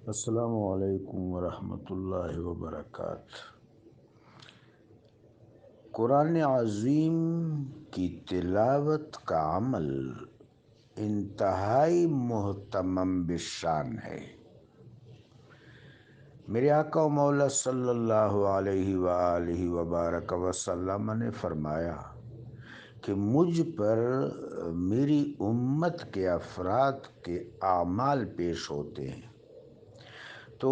السلام علیکم ورحمۃ اللہ وبرکاتہ۔ قرآن عظیم کی تلاوت کا عمل انتہائی محتمم بالشان ہے۔ میرے آقا و مولا صلی اللہ علیہ وآلہ وبارک وسلم نے فرمایا کہ مجھ پر میری امت کے افراد کے اعمال پیش ہوتے ہیں تو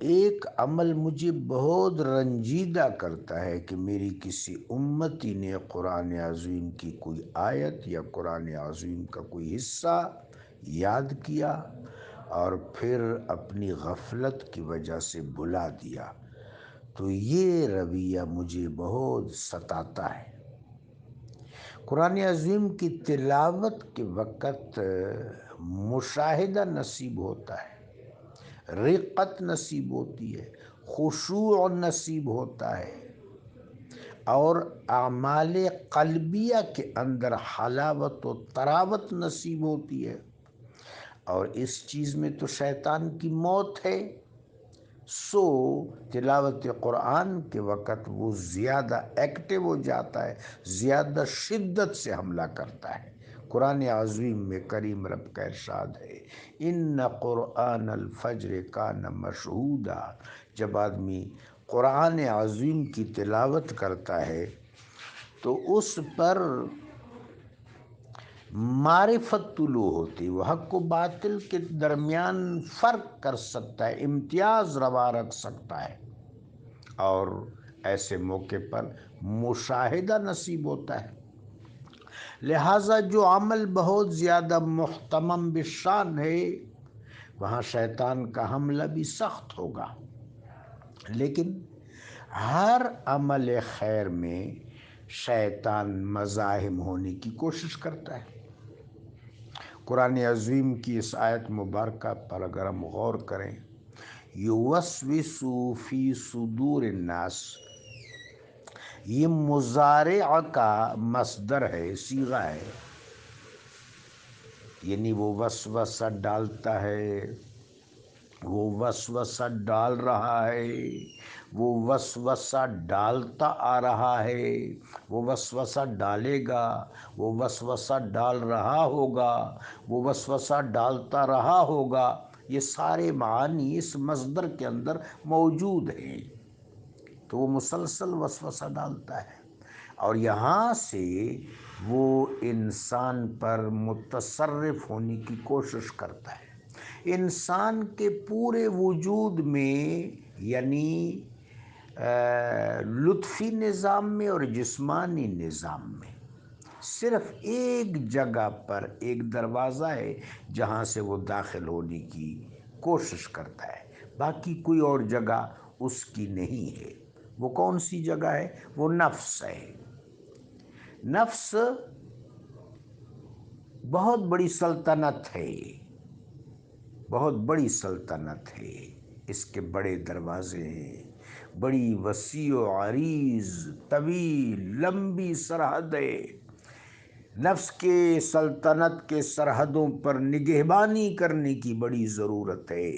ایک عمل مجھے بہت رنجیدہ کرتا ہے کہ میری کسی امتی نے قرآن عظیم کی کوئی آیت یا قرآن عظیم کا کوئی حصہ یاد کیا اور پھر اپنی غفلت کی وجہ سے بھلا دیا، تو یہ رویہ مجھے بہت ستاتا ہے۔ قرآن عظیم کی تلاوت کے وقت مشاہدہ نصیب ہوتا ہے، رقت نصیب ہوتی ہے، خشوع نصیب ہوتا ہے، اور اعمال قلبیہ کے اندر حلاوت و طراوت نصیب ہوتی ہے، اور اس چیز میں تو شیطان کی موت ہے۔ سو تلاوت قرآن کے وقت وہ زیادہ ایکٹیو ہو جاتا ہے، زیادہ شدت سے حملہ کرتا ہے۔ قرآن عظیم میں کریم رب کا ارشاد ہے، ان قرآن الفجر کان مشہودا۔ جب آدمی قرآن عظیم کی تلاوت کرتا ہے تو اس پر معرفت طلوع ہوتی، وہ حق و باطل کے درمیان فرق کر سکتا ہے، امتیاز روا رکھ سکتا ہے، اور ایسے موقع پر مشاہدہ نصیب ہوتا ہے۔ لہٰذا جو عمل بہت زیادہ محتمم بالشان ہے وہاں شیطان کا حملہ بھی سخت ہوگا، لیکن ہر عمل خیر میں شیطان مزاحم ہونے کی کوشش کرتا ہے۔ قرآن عظیم کی اس آیت مبارکہ پر اگر ہم غور کریں، یوسوس فی صدور الناس، یہ مضارع کا مصدر ہے، صیغہ ہے، یعنی وہ وسوسہ ڈالتا ہے، وہ وسوسہ ڈال رہا ہے، وہ وسوسہ ڈالتا آ رہا ہے، وہ وسوسہ ڈالے گا، وہ وسوسہ ڈال رہا ہوگا، وہ وسوسہ ڈالتا رہا ہوگا، یہ سارے معانی اس مصدر کے اندر موجود ہیں۔ تو وہ مسلسل وسوسہ ڈالتا ہے، اور یہاں سے وہ انسان پر متصرف ہونے کی کوشش کرتا ہے۔ انسان کے پورے وجود میں، یعنی لطفی نظام میں اور جسمانی نظام میں، صرف ایک جگہ پر ایک دروازہ ہے جہاں سے وہ داخل ہونے کی کوشش کرتا ہے، باقی کوئی اور جگہ اس کی نہیں ہے۔ وہ کون سی جگہ ہے؟ وہ نفس ہے۔ نفس بہت بڑی سلطنت ہے، بہت بڑی سلطنت ہے، اس کے بڑے دروازے ہیں، بڑی وسیع و عریض طویل لمبی سرحد ہے۔ نفس کے سلطنت کے سرحدوں پر نگہبانی کرنے کی بڑی ضرورت ہے،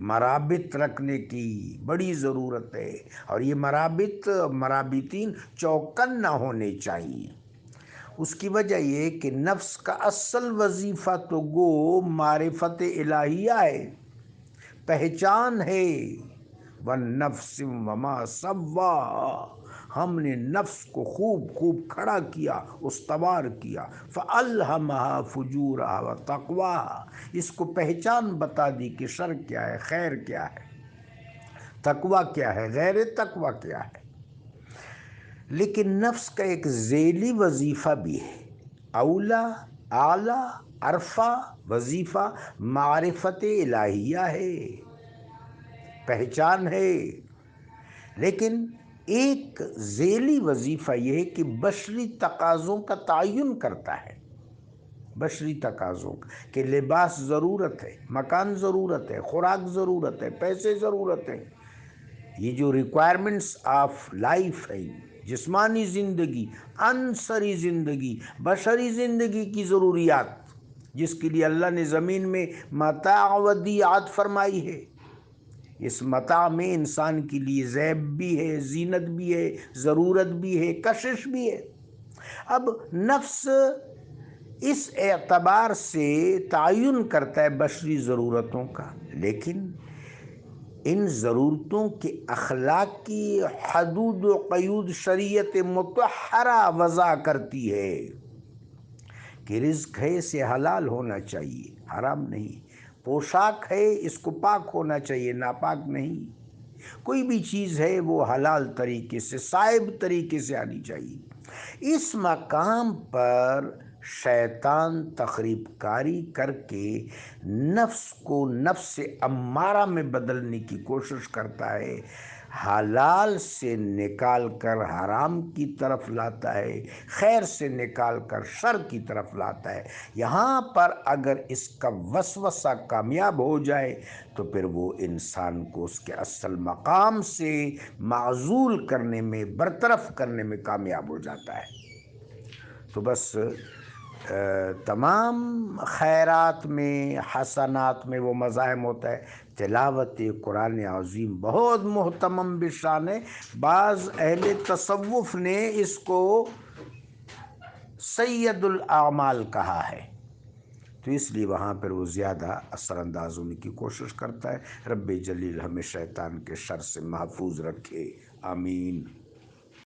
مرابط رکھنے کی بڑی ضرورت ہے، اور یہ مرابطین چوکن نہ ہونے چاہیے۔ اس کی وجہ یہ کہ نفس کا اصل وظیفہ تو گو معرفت الہیہ ہے، پہچان ہے۔ وَالنَّفْسِ وَمَا سَوَّاهَا، ہم نے نفس کو خوب خوب کھڑا کیا، استوار کیا، فَأَلْهَمَهَا فُجُورَهَا وَتَقْوَاهَا، اس کو پہچان بتا دی کہ شر کیا ہے، خیر کیا ہے، تقوی کیا ہے، غیر تقوی کیا ہے۔ لیکن نفس کا ایک ذیلی وظیفہ بھی ہے، اولا اعلیٰ عرفہ وظیفہ معرفت الہیہ ہے، پہچان ہے، لیکن ایک ذیلی وظیفہ یہ ہے کہ بشری تقاضوں کا تعین کرتا ہے، بشری تقاضوں کا، کہ لباس ضرورت ہے، مکان ضرورت ہے، خوراک ضرورت ہے، پیسے ضرورت ہے، یہ جو ریکوائرمنٹس آف لائف ہے، جسمانی زندگی، عنصری زندگی، بشری زندگی کی ضروریات، جس کے لیے اللہ نے زمین میں متاع ودیعت فرمائی ہے، اس متاع میں انسان کے لیے زیب بھی ہے، زینت بھی ہے، ضرورت بھی ہے، کشش بھی ہے۔ اب نفس اس اعتبار سے تعین کرتا ہے بشری ضرورتوں کا، لیکن ان ضرورتوں کے اخلاقی حدود و قیود شریعت مطہرہ وضع کرتی ہے کہ رزق ہے اسے حلال ہونا چاہیے، حرام نہیں، پوشاک ہے اس کو پاک ہونا چاہیے، ناپاک نہیں، کوئی بھی چیز ہے وہ حلال طریقے سے، صائب طریقے سے آنی چاہیے۔ اس مقام پر شیطان تخریب کاری کر کے نفس کو نفس امارہ میں بدلنے کی کوشش کرتا ہے، حلال سے نکال کر حرام کی طرف لاتا ہے، خیر سے نکال کر شر کی طرف لاتا ہے۔ یہاں پر اگر اس کا وسوسہ کامیاب ہو جائے تو پھر وہ انسان کو اس کے اصل مقام سے معزول کرنے میں، برطرف کرنے میں کامیاب ہو جاتا ہے۔ تو بس تمام خیرات میں، حسنات میں وہ مزاحم ہوتا ہے۔ تلاوت قرآن عظیم بہت محتمم بشان ہے، بعض اہل تصوف نے اس کو سید الاعمال کہا ہے، تو اس لیے وہاں پر وہ زیادہ اثر انداز ہونے کی کوشش کرتا ہے۔ رب جلیل ہمیں شیطان کے شر سے محفوظ رکھے، آمین۔